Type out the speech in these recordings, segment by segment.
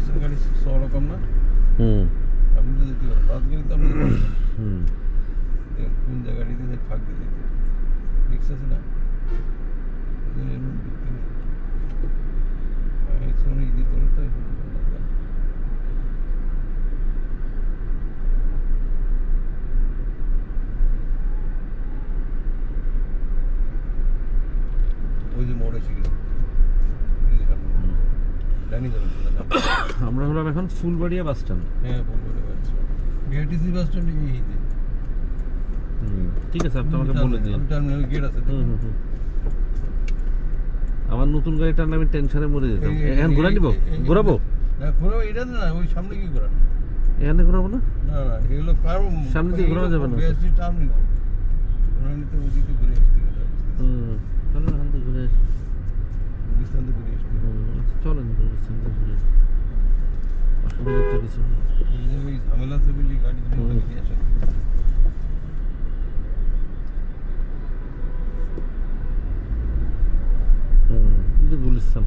রিক্সার গাড়ি সব রকম না। আপনি তো যেতে পারেন বাস গাড়ি তো আপনি কোন জায়গায় দিতে ফাঁক দিয়ে যেতে রিক্সা আছে না ঢুকতে নেই সময় ইদি করে তো ওই যে মোড় এসে গেছে আমরা হলাম এখন ফুলবাড়িয়া বাস স্ট্যান্ড। হ্যাঁ Phulbaria bus stand BRTC bus stand এই যে ঠিক আছে আপনি আমাকে বলে দিন টার্মিনাল গেট আছে আমার নতুন গাড়িটার আমি টেনশনে মরে যেতাম। এখন ঘুরা নিব ঘুরাবো না ঘুরাবো এটা না ওই সামনে কি ঘোরানো এখানে ঘুরাবো না না না এগুলো কারো সামনে দিয়ে ঘোরানো যাবে না বিএসটি টার্মিনাল ঘোরা নিতে ওদিকে ঘুরে আসতে হবে চলো এখান থেকে ঘুরে আসি গুলিস্তান থেকে ঘুরে আসতে চলেন গুলিস্তান থেকে ঘুরে আসি অসুবিধা তো কিছু নেই এই যে ওই ঝামেলা আছে বলি গাড়ি নিয়ে আসে গুলিস্তান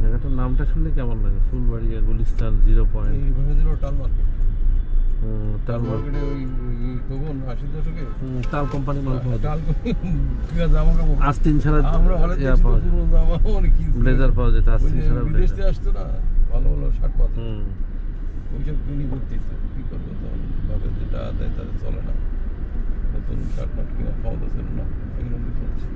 জায়গাটার নামটা শুনলে কেমন লাগে ফুলবাড়িয়া গুলিস্তান 0 এই ভাবে দিল টাল মার্কেট টাল মার্কেটে ওই তখন 80 দশকে টাল কোম্পানি মাল পাওয়া যায় টাল জামা কাপড় আস্তিন ছাড়া আমরা হলে পুরো জামা অনেক কি ব্লেজার পাওয়া যেত আস্তিন ছাড়া বিদেশ থেকে আসতো না ভালো ভালো শার্ট পাওয়া ওইসব কিনি করতে ইচ্ছে কী করবো তখন ভাবে যেটা দেয় তাদের চলে না নতুন শার্ট মার্ট কিনা ক্ষমতা ছিল না এগুলো চলছে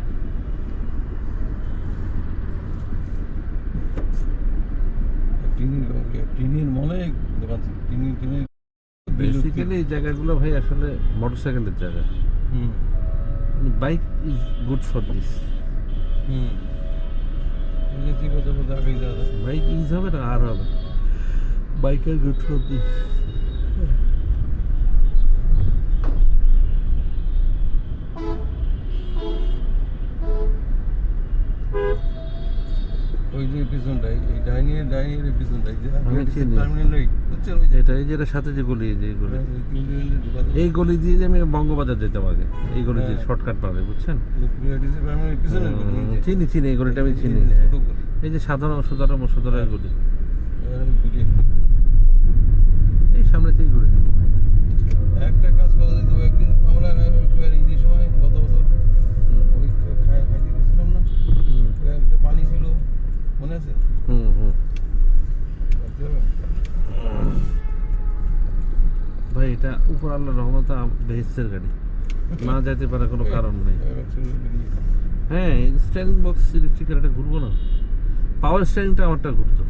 টিনির মনে দোকান টিনি বেসিক্যালি এই জায়গাগুলো ভাই আসলে মোটরসাইকেলের জায়গা। Bike is good for this. Bike use হবে না আর হবে বাইক আর গুড ফর দিস। ওই যে পিছনটাই এই ডাইনির পিছনটাই যে আমি চিনি এটা এই যেটার সাথে যে গলি যে গলি এই গলি দিয়ে যে আমি বঙ্গবাজার যেতাম আগে এই গলি দিয়ে শর্টকাট পাবে বুঝছেন চিনি চিনি এই গলিটা আমি চিনি এই যে সাধারণ সুতরাং গলি এই সামনে থেকে ঘুরে একটা কাজ করা যেত একদিন আমরা ঈদের সময় গত বছর ওই খাইতে গেছিলাম না একটা পানি ছিল মনে আছে ভাই এটা উপর আল্লাহর রহমতে বেহেশতের গাড়ি না যেতে পারে কোনো কারণ নেই। হ্যাঁ স্টিয়ারিং বক্স ইলেকট্রিক্যাল এটা ঘুরবো না পাওয়ার স্টিয়ারিংটা আমারটা ঘুরতো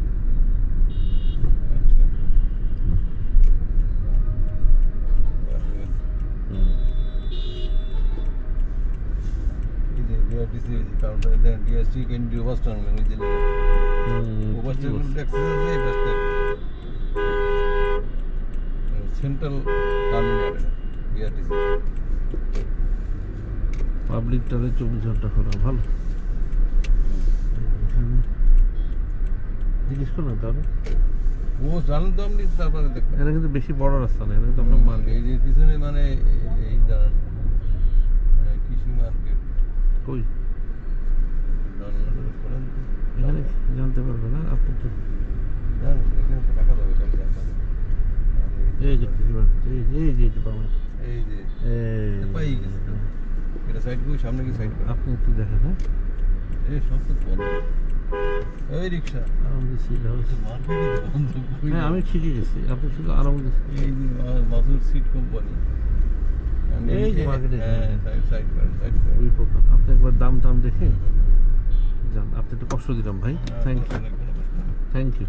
সেন্ট্রাল টার্মিনাল বিআরটিসি পাবলিক টারে 24 ঘন্টা খোলা ভালো জিজ্ঞেস করো না তাহলে ও জানেন তো আপনি তারপরে দেখবেন এটা কিন্তু বেশি বড় রাস্তা না এটা কিন্তু আমরা মার্কেট এই যে পিছনে মানে এই জানেন কৃষি মার্কেট কই এখানে জানতে পারবে না আপনি তো জানেন এখানে তো টাকা দেবে কালকে আপনাদের এই যে কৃষি মার্কেট এই যে পাবেন এই যে পাই গেছে এটা সাইড করে সামনে কি সাইড করে আপনি একটু দেখেন হ্যাঁ এই সব তো বন্ধ এই রিক্সা আমাদের সিট হাউস মার্কেটে বন্ধ হ্যাঁ আমি ঠিকই গেছি আপনি শুধু আরামে এই যে মাসুর সিট কোম্পানি এই যে মার্কেটে সাইড ওই প্রকার আপনি একবার দাম দেখে যান আপনি একটু কষ্ট দিলাম ভাই থ্যাংক ইউ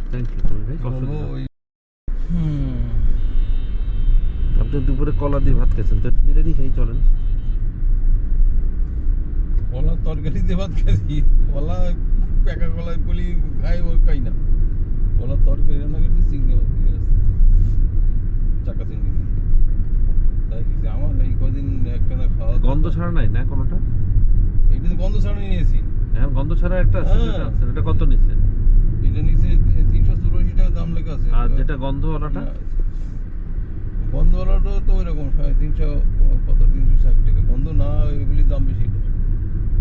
তুমি ভাই কষ্ট দিলাম আপনি দুপুরে কলা দিয়ে ভাত খেয়েছেন তো বিরিয়ানি খেয়ে চলেন কলা তরকারি দিয়ে ভাত খাই কলা পেকা কলাই বলি খাই ও খাই না কলা তরকারি রান্না করতে চিংড়ি মাছ দিয়ে আসছে চাকা চিংড়ি দিয়ে তাই খেয়েছি আমার এই কদিন একটা না খাওয়া গন্ধ ছাড়া নাই না কোনোটা এইটা তো গন্ধ ছাড়া নিয়েছি এখন গন্ধ ছাড়া একটা আছে এটা কত নিচ্ছে এটা নিচে 384 টাকা দাম লেখা আছে আর যেটা গন্ধওয়ালাটা গন্ধওয়ালাটা তো ওইরকম 350 কত 360 টাকা গন্ধ না এগুলির দাম বেশি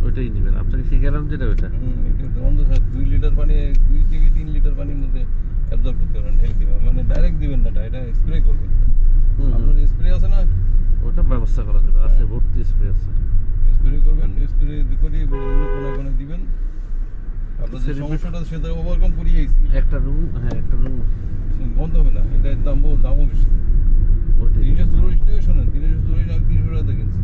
ওইটাই নেবেন। আপনাকে শিখালাম যেটা ওইটা। এটা তো অন্ধ 2 লিটার পানি 2 থেকে 3 লিটার পানির মধ্যে অ্যাবজর্ব করতে পারবেন, ঢেলে দিবেন, মানে ডাইরেক্ট দিবেন না, এটা স্প্রে করবেন। আপনার স্প্রে আছে না, ওটা ব্যবস্থা করা যাবে, আছে ভর্তি স্প্রে আছে। স্প্রে করবেন, স্প্রে করে বিভিন্ন কোনায় কোনায় দিবেন। আপনার যে সমস্যাটা সেটা ওভারকাম করিয়ে আইছি, একটা রুম, হ্যাঁ একটা রুম বন্ধ হবে না। এটার দামও বেশি, ওইটাই। 340 টাকা। শোনেন, 340 আমি 300 টাকা কিনছি।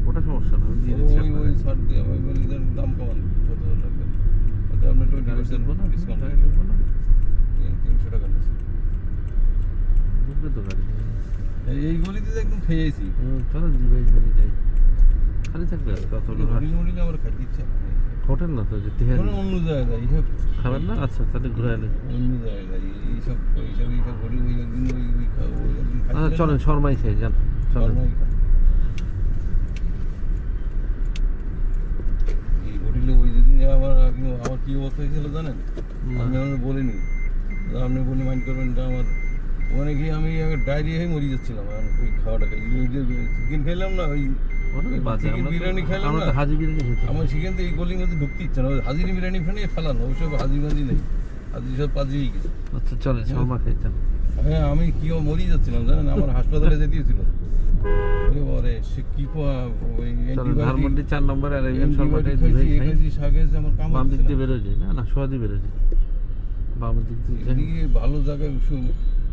ওটা সমস্যা না, আমি দিয়ে দিচ্ছি ওই আপনাকে। ছাড় দিয়ে আমি বলি এটার দাম কমান কত লাগবে, ওটা আপনি 20% দেখবো না, ডিসকাউন্ট গাড়ি দেখবো না। 300 টাকা নিচ্ছি। ঢুকবে তো গাড়ি। এই গলিতে তো একদম খেয়ে আইছি। চলেন দিবাই বলি যাই, খালি থাকবে আজকে অত লোক হোটেল মোটেলে আমার খাইতে ইচ্ছা না। হোটেল না তো যে তিহারি কোনো অন্য জায়গায় যাই, এইসব খাবেন না? আচ্ছা তাহলে ঘুরে এলে অন্য জায়গায় যাই, এইসব গলি ওই একদিন ওই একদিন আচ্ছা চলেন শর্মাই খাই, যান চলেন। এই হোটেলে ওই যেদিন আমার কি অবস্থা হয়েছিল জানেন, আমি আমার বলিনি, আপনি বলি মাইন্ড করবেন, এটা আমার ওখানে গিয়ে আমি ডায়রিয়া হয়ে মরে যাচ্ছিলাম ওই খাওয়াটা খাই। চিকেন খাইলাম না, ওই চিকেন বিরিয়ানি খাইলাম না, হাজি বিরিয়ানি খেতে আমার সেখান থেকে এই গলির মধ্যে ঢুকতে ইচ্ছা না। হাজিরি বিরিয়ানি ফেনে ফেলানো, ওইসব হাজি মাজি নেই, হাজি সব পাজিয়ে গেছে। আচ্ছা চলেন শর্মা খাই যান। হ্যাঁ আমি কি মরেই যাচ্ছিলাম জানেন, আমার হাসপাতালে যেতে দিয়েছিল। ওরে সে কি ওই চলেন ধানমন্ডি 4 নম্বরে আর এই শর্মাটাই অ্যান্টিবায়োটিক দুই খাইছি, খাই। খাইছি শাকে যে আমার কাম বাম দিক হচ্ছে দিয়ে না। বেরোয় যায়, না না সোয়া দিয়ে বেরোয় যায়, বাম দিক দিয়ে যাই। এদিকে ভালো জায়গায়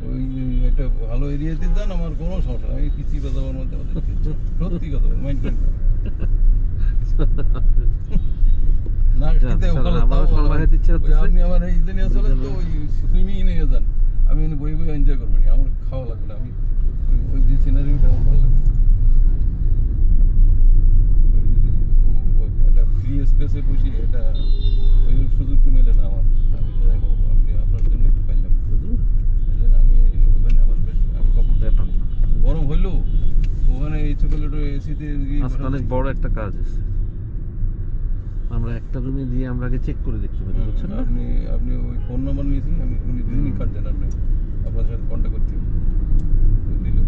ওই একটা ভালো এরিয়াতে যান, আমার কোনো সমস্যা নাই। পিসি বাজাবার মধ্যে আমাদের সত্যি কথা মাইন্ড করেন না, খেতে চলেন, ভালো, আমারও তাও শর্মা ভালো। খেতে ইচ্ছে ওই হচ্ছে। আপনি আমার এই দিনে আসলে তো ওই সুইমিং নিয়ে যান, আমি বই বই এনজয় করবেন, আমার খাওয়া লাগবে না। আমি ওই যে সিনারিটা আমার ভালো লাগে। ওই একটা ফ্রি স্পেসে বসি, এটা ওই সুযোগ তো মেলে না আমার। আমি কোথায় পাবো, আপনি আপনার জন্য একটু পাইলাম। এই জন্য আমি ওখানে আমার বেশ আমি ব্যাপার না। গরম হইলো ওখানে ইচ্ছে করলে একটু এসিতে গিয়ে আজকে অনেক বড় একটা কাজ আছে, আমরা একটা রুমে দিয়ে আমরা আগে চেক করে দেখতে পারি, বুঝছেন না? আপনি ওই ফোন নাম্বার নিয়েছি, আমি উনি ভিজিটিং কার্ড দেন, আপনি আপনার সাথে কন্ট্যাক্ট করতে হবে। দিল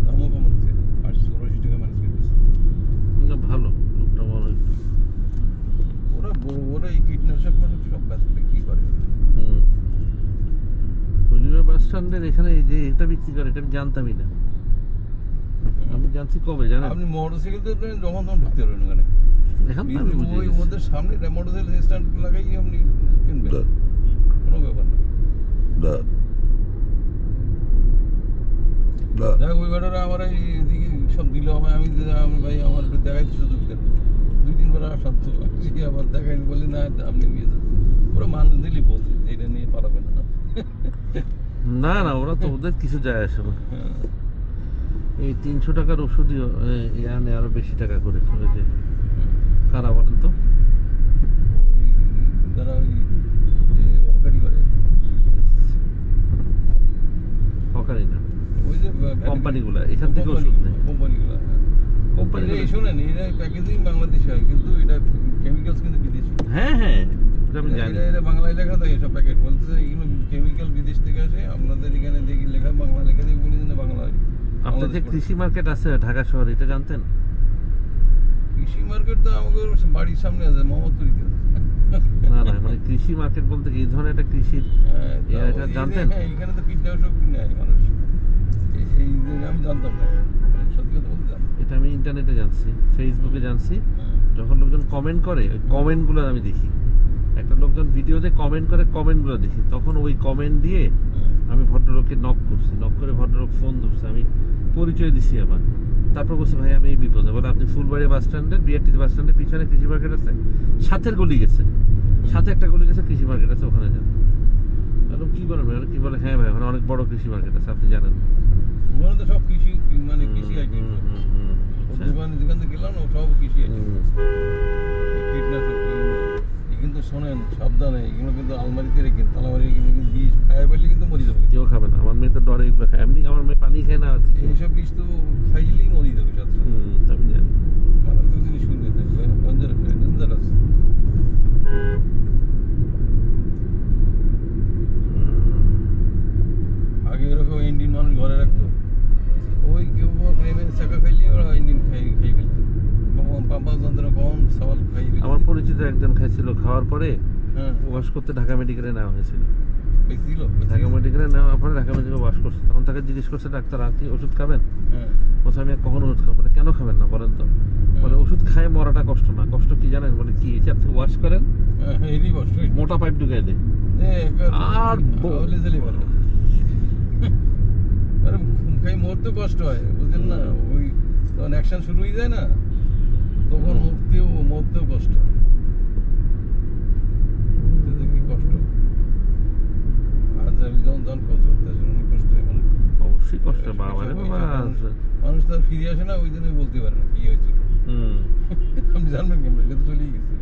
দামও কম হচ্ছে, ৮৮ টাকা ম্যানেজ করতেছে। না ভালো লোকটা মনে হয়। ওরা এই কীটনাশক মানে সব ব্যস্ত কি করে। হলিউড বাস স্ট্যান্ডের এখানে এই যে এটা বিক্রি করে, এটা আমি জানতামই না। আমি জানছি কবে জানেন, আপনি মোটরসাইকেল তো যখন তখন ঢুকতে পারবেন ওখানে। এখন তো আমি বুঝে ওই গেছি। ওদের সামনে মোটরসাইকেল স্ট্যান্ড লাগাই আপনি কিনবেন, কোনো ব্যাপার না। দেখ ওই বেটারা আমার এইদিকে সব দিল আমায়, আমি ভাই আমার একটু দেখাইতে সুযোগ দেন। 2-3 বার সাধ্য সে আবার দেখাইনি, বলি না আপনি নিয়ে যান। ওরা মানুষ দিলেই বলছে যে এটা নিয়ে পালাবে না। না না ওরা তো ওদের কিছু যায় আসে না। হ্যাঁ। এই 300 টাকার ওষুধই আনে আরো বেশি টাকা করে ওই যে কারা বলেন তো, ওই যারা ওই যে হকারি করে, হকারি না, ওই যে কোম্পানিগুলা এখান থেকে ওষুধ নেয়। কোম্পানিগুলো কোম্পানিগুলো এই শোনেন, এরা প্যাকেজিং বাংলাদেশে হয়, কিন্তু এটা কেমিক্যালস কিন্তু বিদেশি। হ্যাঁ হ্যাঁ এটা আমি জানি। এটা বাংলায় লেখা থাকে সব প্যাকেট, বলতেছে এগুলো কেমিক্যাল বিদেশ থেকে আসে, আপনাদের এখানে দেখি লেখা বাংলা লেখা দেখি বলি না বাংলা। আপনার যে কৃষি মার্কেট আছে ঢাকা শহরে, এটা জানতেন? কৃষি মার্কেট তো আমাদের বাড়ির সামনে আছে, মোহাম্মদপুরিতে আছে। না না মানে কৃষি মার্কেট বলতে কি এই ধরনের একটা কৃষির হ্যাঁ, তা এটা ওই যে- জানতেন? হ্যাঁ, এখানে তো কীটনাশক নেয় মানুষ, এই যে আমি জানতাম না, সত্যি কথা বলতে জানতাম। এটা আমি ইন্টারনেটে জানছি, ফেসবুকে জানছি। যখন লোকজন কমেন্ট করে ওই কমেন্টগুলো আমি দেখি, একটা লোকজন ভিডিওতে কমেন্ট করে কমেন্টগুলো দেখি, তখন ওই কমেন্ট দিয়ে আমি ভদ্রলোককে নক করছি, নক করে ভদ্রলোক ফোন ধরছে, আমি পরিচয় দিছি আমার। তারপর বলছি ভাই আমি এই বিপদে, বলে আপনি ফুলবাড়ি বাস স্ট্যান্ডের বিআরটি বাস স্ট্যান্ডের পিছনে কৃষি মার্কেট আছে, সাথের গলি গেছে, সাথে একটা গলি গেছে কৃষি মার্কেট আছে, ওখানে যান। বললাম কি করেন ভাই? কি বলে হ্যাঁ ভাই ওখানে অনেক বড় কৃষি মার্কেট আছে, আপনি জানেন না। ওখানে তো সব কৃষি মানে কৃষি আইটেম, আচ্ছা। দোকান থেকে গেলাম না, সব কৃষি আইটেম। কীটনাশক কিন্তু শোনেন সাবধানে, এগুলো কিন্তু আলমারিতে রেখে তালামারি কিন্তু বিষ খাই ফেললে কিন্তু মরে যাবে। কেউ খাবে না, আমার মেয়ে তো ডরে এগুলো খায়, এমনি আমার মেয়ে পানি খায় না আর কিছু। এইসব বিষ তো খাইলেই মরে যাবে সাথে সাথে। আমি জানি। মারাত্মক জিনিস শুনতে থাকবে, ডেঞ্জারাস। আগে এরকম ইন্ডিয়ান মানুষ ঘরে রাখতো, ওই কেউ প্রেমের চাকা খাইলে ওরা ইন্ডিয়ান খাই ফেলতো, যন্ত্রণা কখন সওয়াল খাই আমার পরিচিত একজন খাইছিল, খাওয়ার পরে হ্যাঁ ওয়াশ করতে ঢাকা মেডিকেলে নেওয়া হয়েছিল। বেশিল ঢাকা মেডিকেলে নেওয়ার পরে ঢাকা মেডিকেলে ওয়াশ করছে, তখন তাকে জিজ্ঞেস করছে ডাক্তার আপনি ওষুধ খাবেন? হ্যাঁ বলছে আমি আর কখনো ওষুধ খাবো না। কেন খাবেন না বলেন তো? বলে ওষুধ খায় মরাটা কষ্ট না, কষ্ট কি জানেন? বলে কি, এই যে আপনি ওয়াশ করেন এরই কষ্ট মোটা পাইপ ঢুকাই দেয় আর হলে চলি পারে আরে খাই মরতে কষ্ট হয় বুঝলেন না, ওই যখন অ্যাকশন শুরু হয়ে যায় না তখন মরতেও কষ্ট হয়। মরতে কি কষ্ট, আজ আমি যখন কাজ করতে আসি অনেক কষ্ট হয় মানুষ। অবশ্যই কষ্ট বাবা রে বাবা। মানুষ তো আর ফিরে আসে না, ওই জন্যই বলতে পারে না কি হয়েছিল। আপনি জানবেন কেমন, এটা তো চলেই গেছে।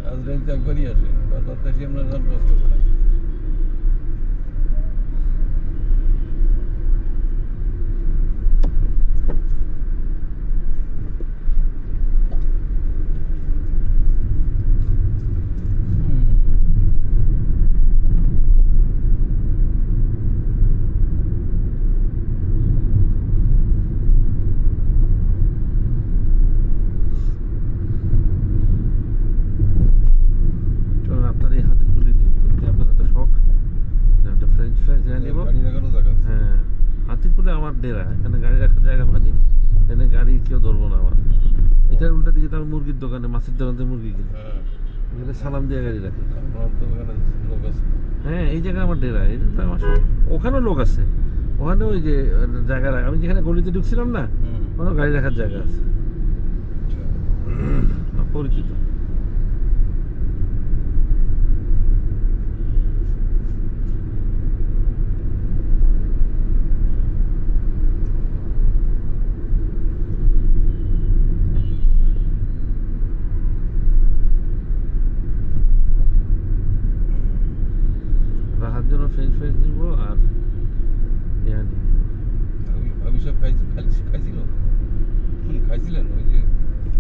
আজ রাইতে একবারই আসে, বারবার তো আসি আমরা জান কষ্ট করে। চলুন আপনার এই হাতে তুলে দিন, যদি আপনার এত শখ, একটা ফ্রেঞ্চ ফ্রাইজ নিয়ে নিব। গাড়ি রাখারও জায়গা আছে। হ্যাঁ, হাতিপুলে আমার ডেরা, এখানে গাড়ি রাখার জায়গা পানি, এখানে গাড়ি কেউ ধরবো না আমার। এটার উল্টা দিকে তো আমি মুরগির দোকানে, মাছের দোকানে মুরগি কিনি, হ্যাঁ এখানে সালাম দিয়ে গাড়ি রাখি। আপনার তো ওখানে লোক আছে। হ্যাঁ, এই জায়গায় আমার ডেরা, এই তো আমার সব। ওখানেও লোক আছে, ওখানে ওই যে জায়গা আমি যেখানে গলিতে ঢুকছিলাম না, ওখানে গাড়ি রাখার জায়গা আছে, আমার পরিচিত। রাখার জন্য ফ্রেঞ্চ ফ্রাইজ দিব আর ইয়া নিব। ভাবি সব খাইছিল খাইছিলেন ওই যে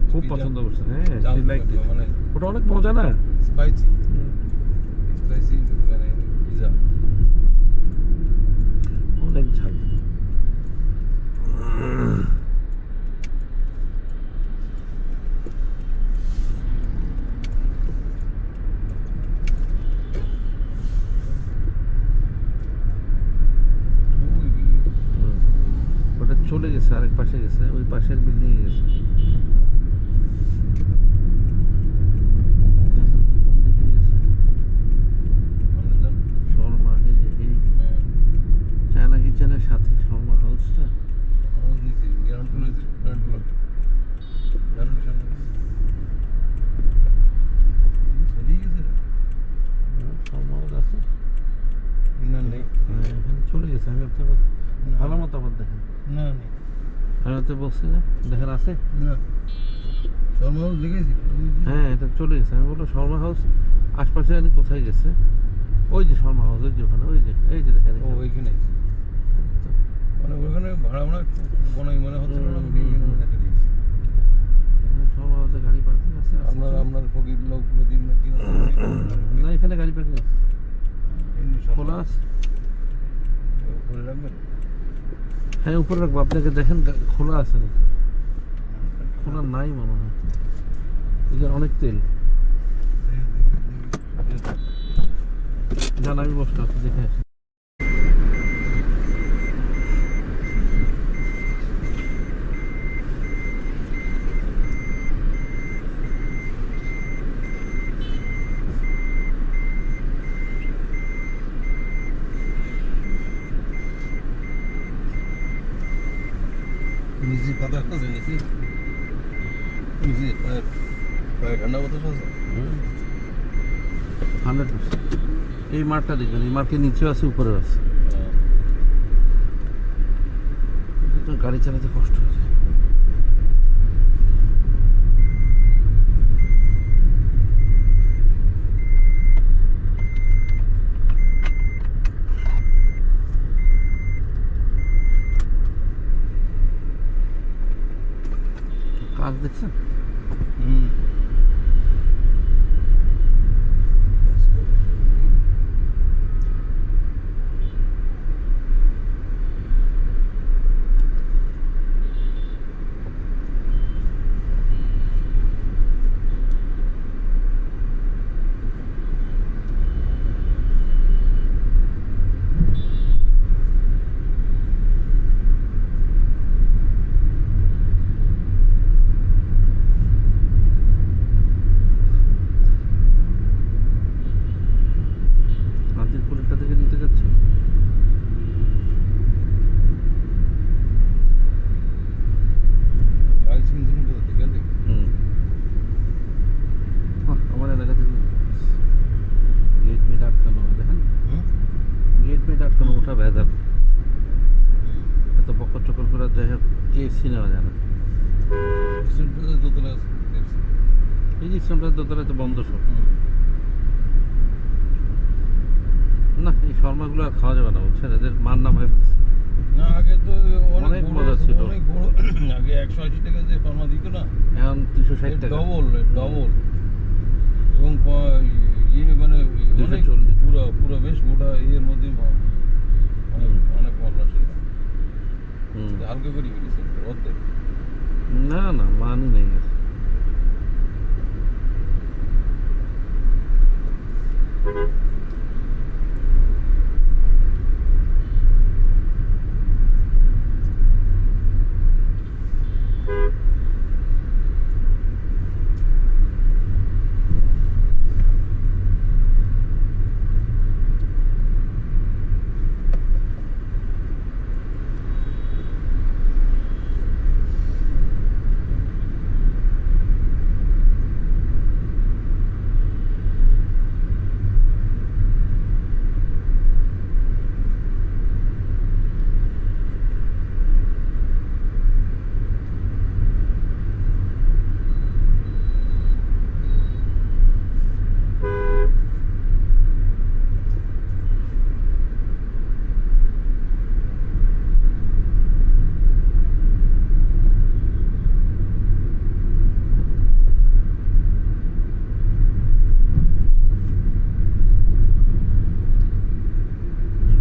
খুব pizza? পছন্দ করছে। হ্যাঁ, জাল she liked it. মানে ওটা অনেক মজা না? স্পাইসি মানে পিজা অনেক ঝাল। ওটা চলে গেছে, আরেক পাশে গেছে, ওই পাশের বিল্ডিং এ গেছে। দেখেন তো কোন দিকে গেছে। শর্মা, এই যে এই চায়না কিচেনের সাথে শর্মা হাউসটা। শর্মা হাউস আছে। হ্যাঁ, এখানে চলে গেছে। আমি আপনাকে ভালো মতো আবার দেখেন, আমি তো বলছি না দেখেন আছে। হ্যাঁ, এটা চলে গেছে। আমি বললো শর্মা হাউস আশপাশে জানি কোথায় গেছে। ওই যে শর্মা হাউস, ওই যে ওখানে, ওই যে এই যে দেখেন এখানে। ওইখানে মানে ওখানে ভাড়া ভাড়া বনাই মনে হচ্ছিল না, ওইখানে মনে চলে গেছে। এখানে শর্মা হাউসে গাড়ি পার্কিং আছে। আপনার ফকির লোকগুলো দিন না কি না, এখানে গাড়ি পার্কিং আছে, খোলা আছে। করে রাখবেন। হ্যাঁ, উপরে রাখবো, আপনাকে দেখেন খোলা আছে নাকি। খোলা নাই মনে হয়, এই যে অনেক তেল। জান আমি বসতে আপনি দেখে আসি। নিচে পাতা আছে, নিচে পায়ে ঠান্ডা বাতাস আছে। 100%। এই মাঠটা দেখবেন, এই মাঠের নিচেও আছে, উপরেও আছে। তো গাড়ি চালাতে কষ্ট হয়ে যায়। কাজ দেখছেন? সিনেমা জানা দোতলা দেখছি। এই যে ইসলামটার দোতলায় তো বন্ধ সব। না এই শর্মাগুলো আর খাওয়া যাবে না বুঝছেন, এদের মান নাম হয়ে ফেলছে। না আগে তো অনেক বড় মজা ছিল। অনেক বড় আগে 180 টাকা যে ফর্মা দিত না, এখন 360 টাকা। ডবল এবং ইয়ে মানে অনেক 240 পুরো পুরো বেশ মোটা ইয়ের মধ্যে অনেক অনেক মশলা ছিল। হুম। হালকা করে ফেলেছে অর্ধেক। না না মানই নেই আর।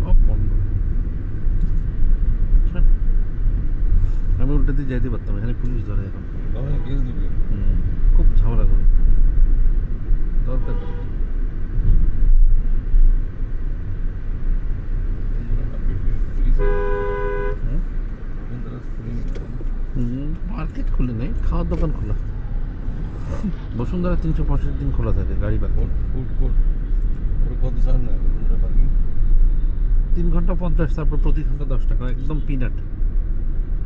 সব বন্ধ। বুঝছেন? আমি উল্টে দিয়ে যাইতে পারতাম, এখানে পুলিশ ধরে এখন। তাহলে কেস দিবে। খুব ঝামেলা করে দরকার নেই। মার্কেট খুলে নেই, খাওয়ার দোকান খোলা। বসুন্ধরা 365 দিন খোলা থাকে, গাড়ি পার্কিং। ফুড কোর্ট ওর কত চার্জ নেয় বসুন্ধরা পার্কিং? 3 ঘন্টা 50, তারপর প্রতি ঘন্টা 10 টাকা, একদম পিনাট,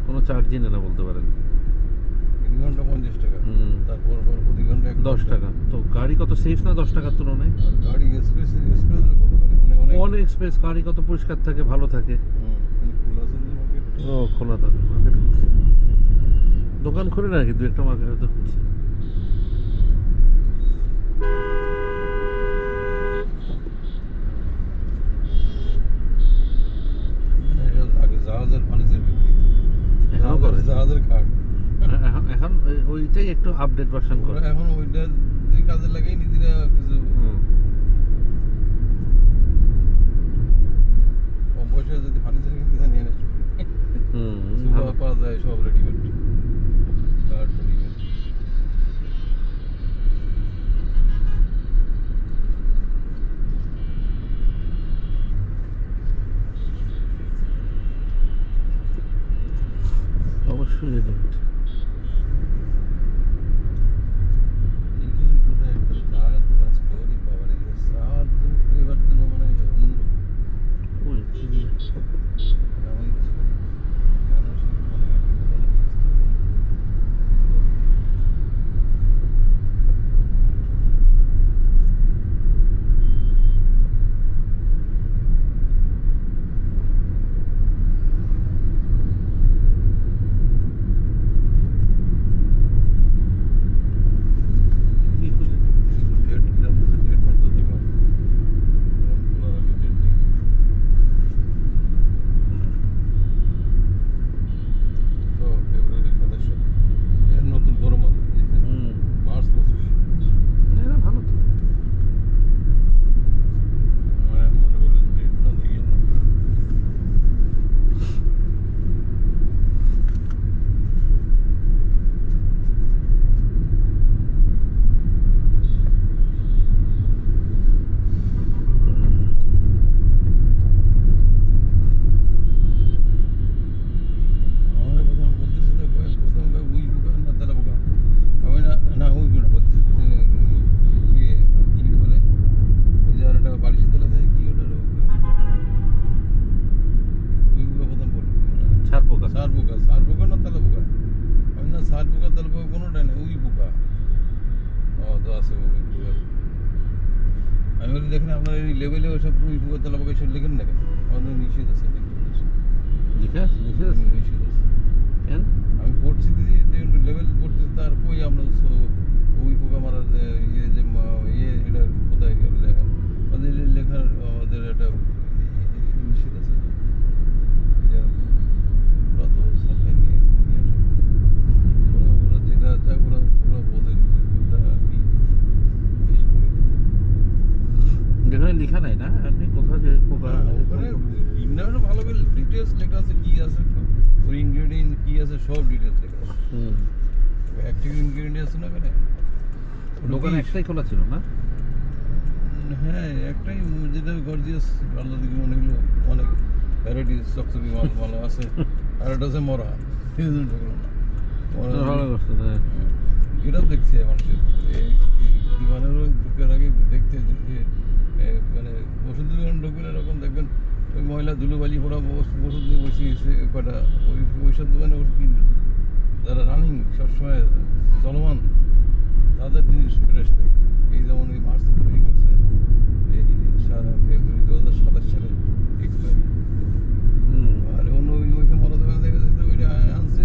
কোনো চার্জই নেই না বলতে পারেন। 3 ঘন্টা 50 টাকা। হুম। তারপর প্রতি ঘন্টা 10 টাকা। তো গাড়ি কত সেফ না 10 টাকার তুলনায়? আর গাড়ি স্পেস কত মানে অনেক অনেক স্পেস, গাড়ি কত পরিষ্কার থাকে, ভালো থাকে। খোলা আছে যে মার্কেট। ও খোলা থাকে, মার্কেট খুলছে। দোকান খুলে না কি, 2-1টা মার্কেট হয়তো খুলছে। আগে জাহাজের ফার্নিচার বিক্রি, এখনো করে। জাহাজের খাট। এখন ওইটাই একটু আপডেট ভার্সন করে। ওরা এখন ওইটা দিয়ে কাজে লাগাই নিজেরা কিছু কম পয়সায় যদি ফার্নিচার কিনতে চান নিয়ে নেয়। সুপার পাওয়া যায় সব রেডিমেড, কাঠ রেডিমেড। অবশ্যই রেডিমেড। এইখানে কোথায় একটা চার দোকান ছিল, ওরে বাবারে, চার দিন এবার জন্য মানে অন্য ওই চিনি। আমি কেন সে মানে বিভিন্ন কি হলো? ডেট কিরম ডেট করতে দেখলাম ডেট দেখি। তো ফেব্রুয়ারি 27 এর নতুন গরম আলো মার্চ 25। এরা ভালো তো। আমার মনে করলেন ডেট না দেখি না। আমারে প্রথম বলতেছে তো প্রথম উই বুকা না তালা বুকা, আমি না না উই বুকা বলতেছে ইয়ে কি বলে ওই যে আরেকটা বালিশের তলা থাকে কি ওটা উই বুকা প্রথম বলবি ছাড় পোকা। সার বুকা না তালা বুকা, আমি না সার বুকা তালা বুকা কোনোটাই না, উই বুকা। ও তো আছে উই বুকা। আমি বলি দেখেন আপনার এই লেভেলে ওইসব উই বুকা তালা বুকা সব লেখেন না কেন? আমাদের নিষেধ আছে লিখে আছে? নিষেধ আছে। কেন? আমি পড়ছি লেভেল পড়তে তার কই আমরা ওই পোকা মারার ইয়ে যে ইয়ে এটা কোথায় গেল লেখা ওদের লেখার আমাদের একটা নিষেধ আছে এটা ওরা তো সাপ্লাই নিয়ে আসে ওরা যেটা চায় ওরা বোঝে ওটা কি বেশ করে দেয় যেখানে লেখা নাই না আপনি কোথাও যে পোকা ওখানে ইন্ডিয়ার ভালো করে ডিটেলস লেখা আছে কি আছে ওই ইনগ্রেডিয়েন্ট কি আছে সব ডিটেলস লেখা আছে অ্যাক্টিভ ইনগ্রেডিয়েন্ট আছে না ওখানে দোকান একটাই খোলা ছিল না হ্যাঁ একটাই যেটা গর্জিয়াস আল্লাহ দিকে মনে হলো অনেক ভ্যারাইটিস চকচকি মাল আছে আর একটা আছে মরা ঢুকলো না ভালো করছে এটাও দেখছি মানুষের এই দোকানেরও ঢুকার আগে দেখতে যে মানে ওষুধ দোকান ঢুকবেন এরকম দেখবেন ওই ময়লা ধুলোবালি পড়া ওষুধ নিয়ে বসে গেছে কটা ওইসব দোকানে ওষুধ কিনবে যারা রানিং সবসময় চলমান তাদের জিনিস ফ্রেশ থাকে এই যেমন এই মার্চে তৈরি করছে এই ফেব্রুয়ারি 2027 সালে এক্সপায়ারি আর অন্য ওই সময় বড় দোকানে দেখা যাচ্ছে ওইটা আনছে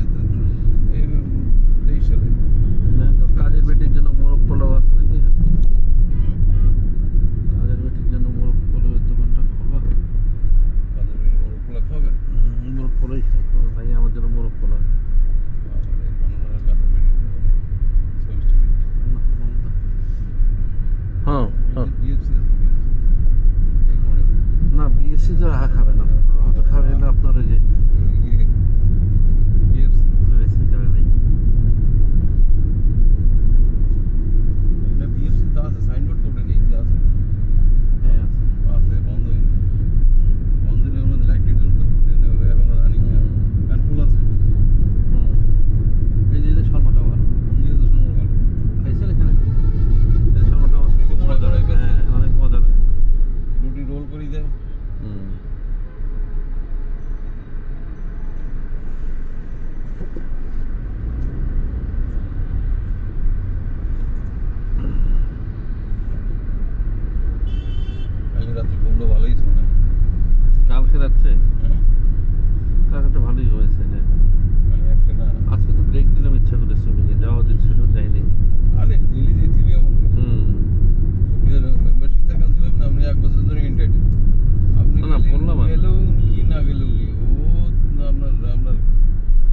এই 23 সালে না তো কাজের বেটির জন্য মোরগ পোলাও আছে নাকি কাজের বেটির জন্য মোরগ পোলাওয়ের দোকানটা খোলা কাজের বেটি মোরগ পোলা খাবেন মোরগ পোলাই খাই ভাই আমার জন্য মোরগ পোলাও হ্যাঁ না বিএসসি তো রাহা খাবে না রাহা তো খাবে না আপনার ওই যে বিএসসি খাবে ভাই সাইনবোর্ড তো নেই আছে হ্যাঁ আছে বন্ধ হয়নি বন্ধ হলে আমাদের লাইট জ্বলতো এখন রানিং ফ্যান ফুল আছে এই যে শর্মাটা ভালো ভালো খাইছেন এখানে শর্মাটা অনেক মজা লাগে রুটি রোল করে দেয় কালকে রাত্রে ঘুমটা ভালোই শোনা কালকে রাত্রে হ্যাঁ কালকে ভালোই হয়েছে হ্যাঁ মানে একটা না আজকে তো ব্রেক দিলাম ইচ্ছা করে সুইমিংয়ে যাওয়া উচিত ছিল যাইনি আরে দিল্লি যেতে মেম্বারশিপ দেখাচ্ছিলাম না আপনি 1 বছর ধরে এন্টাইটেল আপনি না, বললাম আর। গেলেও কি না গেলেও কি ও আপনার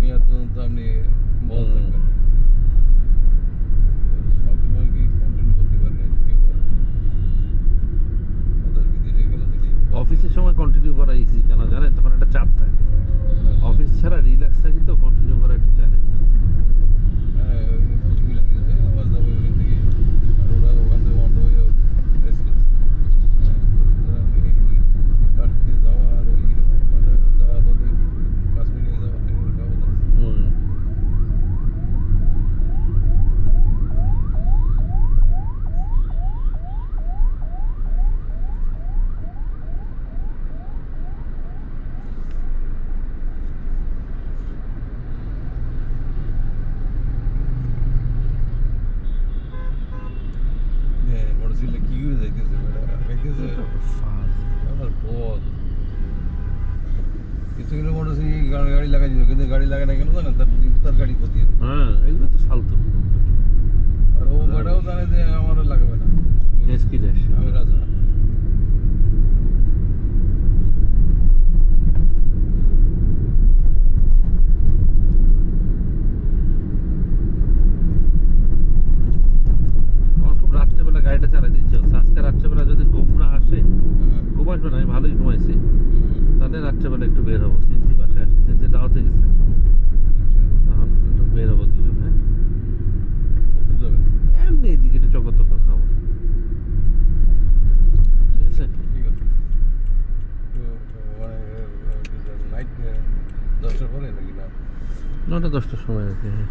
মেয়াদ পর্যন্ত আপনি বল থাকবেন সবসময় কি কন্টিনিউ করতে পারেন কেউ পারে ওদের বিদেশে গেলে যদি অফিসের সময় কন্টিনিউ করা ইজি কেন জানেন তখন একটা চাপ থাকে অফিস ছাড়া রিল্যাক্স থাকি তো কন্টিনিউ করা একটু চ্যালেঞ্জ হ্যাঁ ওই লাগে আবার যাবে ওই থেকে আর ওরা ওখান থেকে বন্ধ হয়ে রেস্টলেস কাশ্মীরে যাওয়া আর ওই যাওয়ার পথে কাশ্মীরে যাওয়া হাইওয়ে যাওয়া বড় ছেলে কি করে যাইতেছে যাইতেছে আমার পথ কিছু কিলো মোটর গাড়ি লাগাই দিল কিন্তু গাড়ি লাগায় না কেন জানে তার গাড়ি ক্ষতি হবে হ্যাঁ এগুলো তো ফালতু আর ও গাড়িও জানে যে আমার লাগবে না কি দেশ আমি রাজা আমার খুব রাত্রেবেলা গাড়িটা চালাই দিচ্ছে আজকে রাত্রেবেলা যদি ঘুম না আসে ঘুম আসবে না আমি ভালোই ঘুমাইছি তাহলে রাত্রেবেলা একটু বের হবো সিনথি পাশে আসছে সিনথি দাওয়াতে গেছে তখন একটু বের হবো দুজন হ্যাঁ কত যাবে এমনি এদিকে একটু চকর তকর খাবো ঠিক আছে ঠিক আছে নাইট 10টার পরে নাকি না 9টা 10টার সময় আর কি হ্যাঁ